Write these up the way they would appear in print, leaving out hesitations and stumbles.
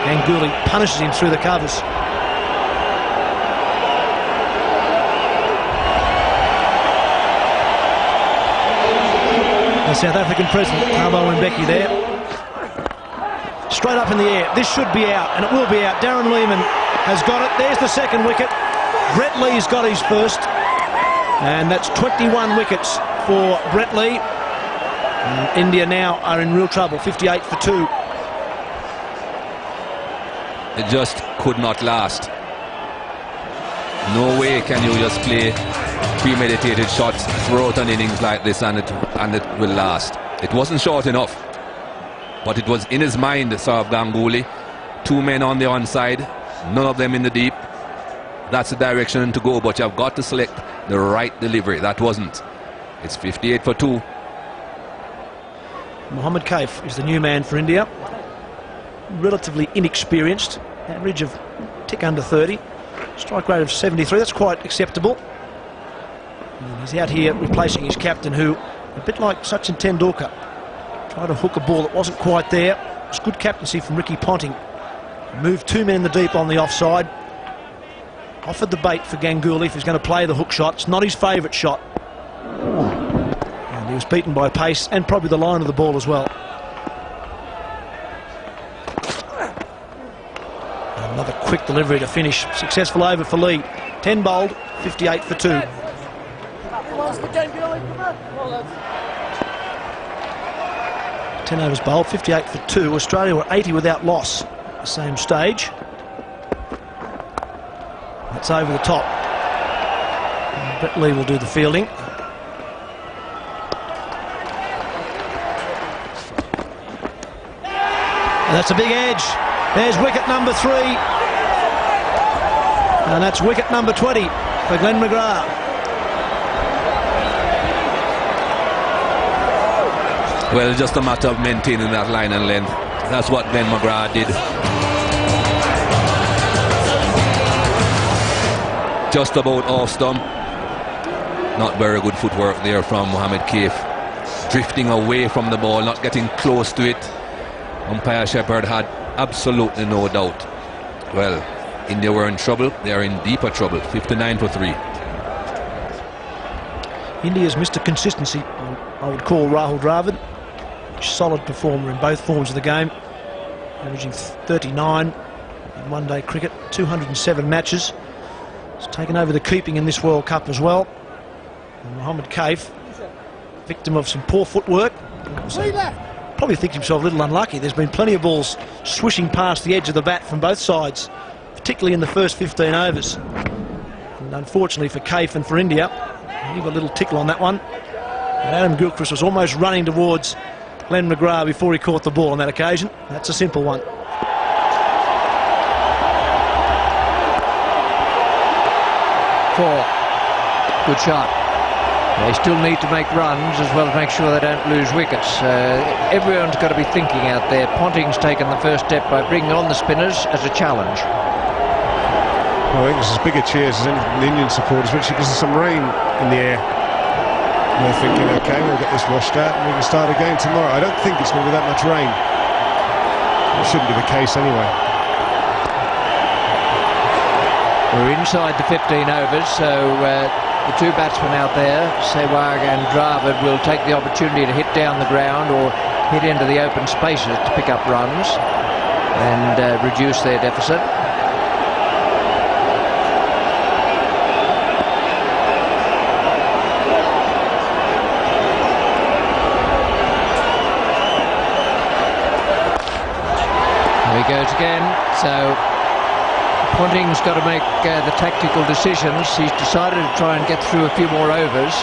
Ganguly punishes him through the covers. The South African president, Thabo Mbeki there. Straight up in the air. This should be out, and it will be out. Darren Lehman has got it. There's the second wicket. Brett Lee's got his first. And that's 21 wickets for Brett Lee. And India now are in real trouble, 58 for 2. It just could not last. No way can you just play premeditated shots throughout an innings like this and it will last. It wasn't short enough, but it was in his mind, Saurav Ganguly. 2 men on the onside, none of them in the deep. That's the direction to go, but you've got to select the right delivery. That wasn't. It's 58 for 2. Mohammad Kaif is the new man for India. Relatively inexperienced, average of tick under 30, strike rate of 73. That's quite acceptable. And he's out here replacing his captain, who, a bit like Sachin Tendulkar, tried to hook a ball that wasn't quite there. It's good captaincy from Ricky Ponting. Moved 2 men in the deep on the offside. Offered the bait for Ganguly if he's going to play the hook shot. It's not his favourite shot. And he was beaten by pace and probably the line of the ball as well. Another quick delivery to finish. Successful over for Lee. 10 bowled, 58 for 2. 10 overs bowled, 58 for 2. Australia were 80 without loss at the same stage. That's over the top. And Brett Lee will do the fielding. And that's a big edge. There's wicket number 3. And that's wicket number 20 for Glenn McGrath. Well, just a matter of maintaining that line and length. That's what Glenn McGrath did. Just about off stump. Not very good footwork there from Mohammad Kaif. Drifting away from the ball, not getting close to it. Umpire Shepherd had absolutely no doubt. Well, India were in trouble. They are in deeper trouble. 59 for 3. India's Mr. Consistency, I would call Rahul Dravid. Solid performer in both forms of the game. Averaging 39 in one-day cricket. 207 matches. He's taken over the keeping in this World Cup as well. And Mohammad Kaif, victim of some poor footwork. Probably thinks himself a little unlucky. There's been plenty of balls swishing past the edge of the bat from both sides, particularly in the first 15 overs. And unfortunately for Kaif and for India, he got a little tickle on that one. And Adam Gilchrist was almost running towards Glenn McGrath before he caught the ball on that occasion. That's a simple one. Good shot. They still need to make runs as well as make sure they don't lose wickets. Everyone's got to be thinking out there. Ponting's taken the first step by bringing on the spinners as a challenge. Well, I think it's as big a cheers as anything from the Indian supporters, which because there's some rain in the air. They're thinking, OK, we'll get this washed out and we can start again tomorrow. I don't think it's going to be that much rain. It shouldn't be the case anyway. We're inside the 15 overs, so the 2 batsmen out there, Sehwag and Dravid, will take the opportunity to hit down the ground or hit into the open spaces to pick up runs and reduce their deficit. There he goes again. So Ponting's got to make the tactical decisions. He's decided to try and get through a few more overs.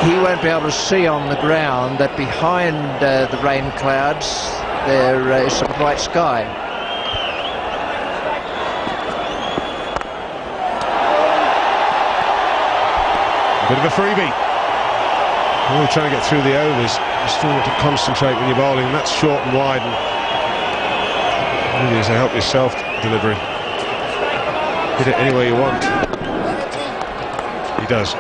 He won't be able to see on the ground that behind the rain clouds there is some bright sky. A bit of a freebie. When you're trying to get through the overs, you still have to concentrate when you're bowling, and that's short and wide. And it's a help yourself delivery. Hit it any way you want. He does.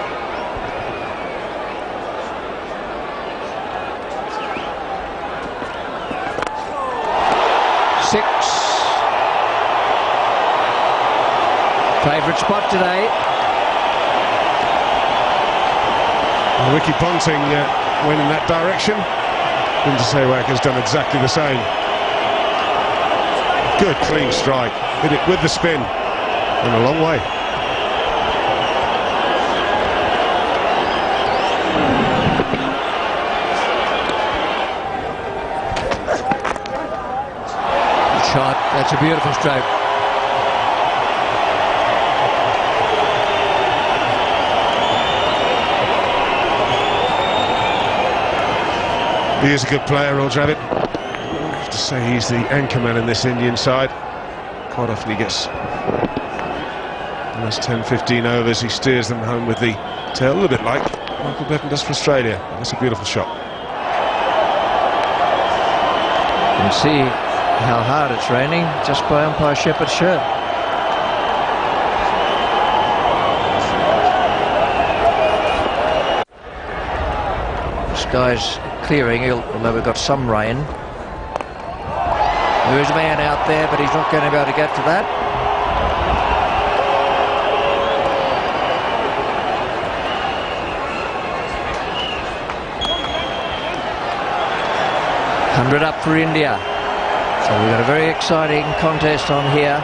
Favourite spot today. Well, Ricky Ponting went in that direction. Linda Sewak has done exactly the same. Good clean strike. Hit it with the spin. And a long way. Shot. That's a beautiful stroke. He is a good player, Roger Rabbit. I have to say he's the anchorman in this Indian side. Quite often he gets the last 10-15 overs, he steers them home with the tail, a little bit like Michael Bevan does for Australia. That's a beautiful shot. You can see how hard it's raining just by umpire Shepherd's shirt. Sky's clearing, although we've got some rain. There is a man out there, but he's not going to be able to get to that. $100 up for India. So we've got a very exciting contest on here.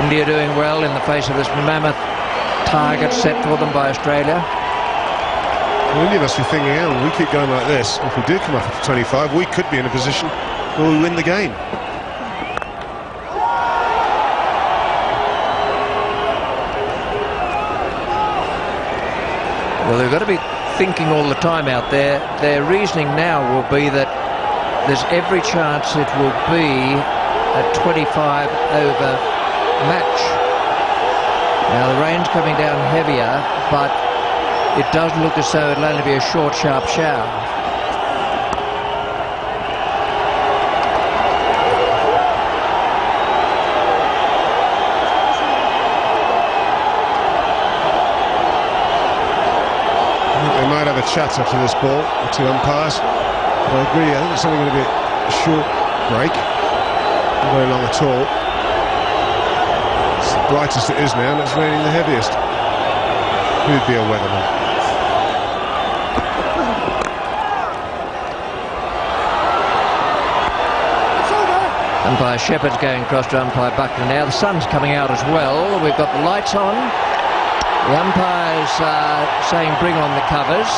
India doing well in the face of this mammoth target set for them by Australia. Well, India must be thinking, oh, we keep going like this. If we do come up to 25, we could be in a position where we win the game. Well, they've got to be thinking all the time out there. Their reasoning now will be that there's every chance it will be a 25-over match. Now, the rain's coming down heavier, but it does look as though it'll only be a short, sharp shower. I think they might have a chat after this ball, the two umpires. But I agree, I think it's only going to be a short break. Not very long at all. It's the brightest it is now, and it's raining the heaviest. Who'd be a weatherman? Umpire Shepherd's going across to umpire Buckner now. The sun's coming out as well. We've got the lights on. The umpires saying bring on the covers.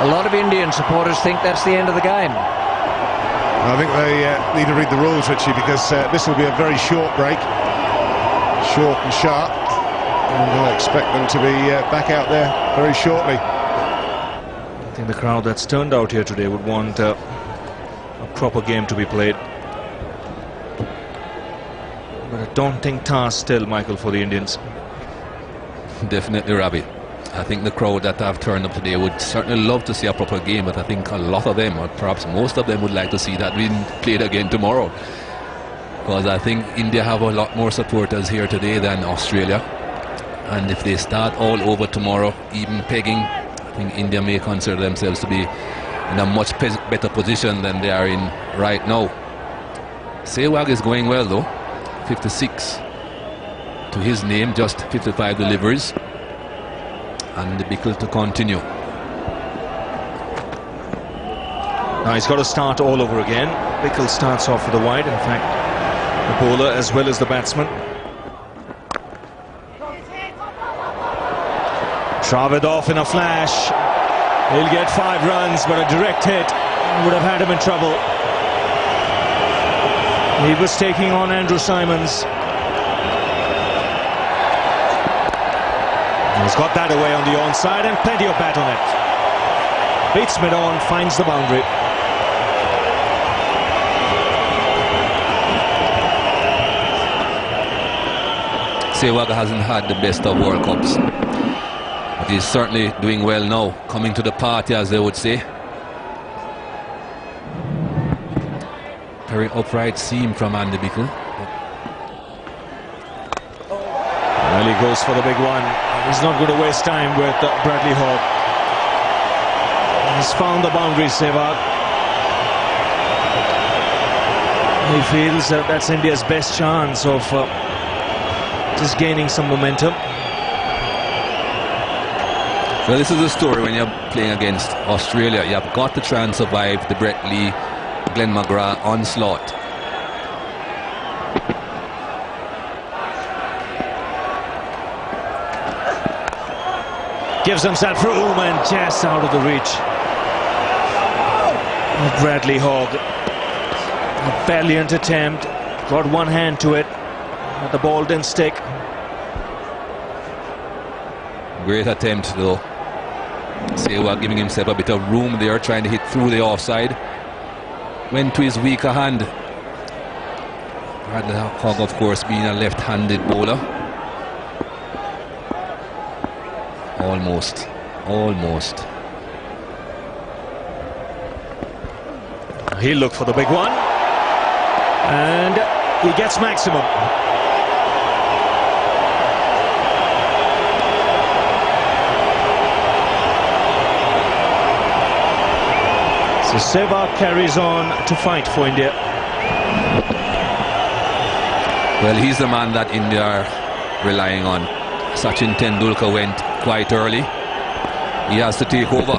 A lot of Indian supporters think that's the end of the game. I think they need to read the rules, Richie, because this will be a very short break. Short and sharp. And I expect them to be back out there very shortly. I think the crowd that's turned out here today would want a proper game to be played. But a daunting task still, Michael, for the Indians. Definitely, Ravi. I think the crowd that have turned up today would certainly love to see a proper game, but I think a lot of them, or perhaps most of them, would like to see that being played again tomorrow. Because I think India have a lot more supporters here today than Australia. And if they start all over tomorrow, even pegging, I think India may consider themselves to be in a much better position than they are in right now. Sehwag is going well though, 56 to his name, just 55 deliveries, and the Bickle to continue. Now he's got to start all over again. Bickle starts off with a wide, in fact, the bowler as well as the batsman. Dravid off in a flash. He'll get 5 runs, but a direct hit would have had him in trouble. He was taking on Andrew Simons. He's got that away on the onside and plenty of bat on it. Beats mid-on, finds the boundary. Sehwag hasn't had the best of World Cups, but he's certainly doing well now, coming to the party, as they would say. Very upright seam from Andy Bickle. Well, he goes for the big one. He's not going to waste time with Bradley Hogg. He's found the boundary, Sehwag. He feels that that's India's best chance of is gaining some momentum. Well, this is a story when you're playing against Australia. You've got to try and survive the Brett Lee, Glenn McGrath onslaught. Gives himself room and just out of the reach of Bradley Hogg. A valiant attempt. Got one hand to it, but the ball didn't stick. Great attempt though. Sewa giving himself a bit of room there, trying to hit through the offside. Went to his weaker hand. Bradley Hogg, of course, being a left-handed bowler. Almost. He'll look for the big one. And he gets maximum. So Sehwag carries on to fight for India. Well, he's the man that India are relying on. Sachin Tendulkar went quite early. He has to take over.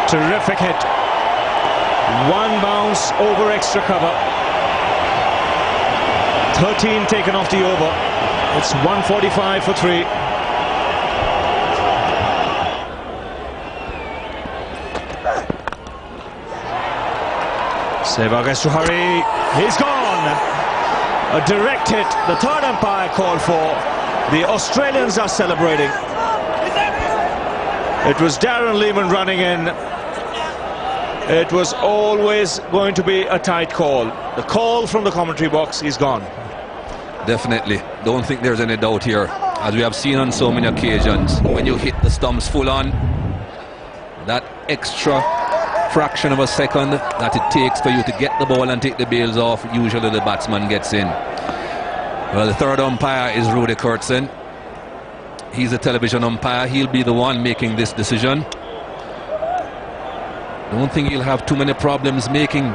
Terrific hit. One bounce over extra cover. 13 taken off the over. It's 145 for 3. Sehwag has to hurry. He's gone. A direct hit. The third umpire called for. The Australians are celebrating. It was Darren Lehmann running in. It was always going to be a tight call. The call from the commentary box is gone. Definitely. Don't think there's any doubt here. As we have seen on so many occasions, when you hit the stumps full on, that extra fraction of a second that it takes for you to get the ball and take the bails off, usually the batsman gets in. Well, the third umpire is Rudy Kurtzen. He's a television umpire. He'll be the one making this decision. Don't think he'll have too many problems making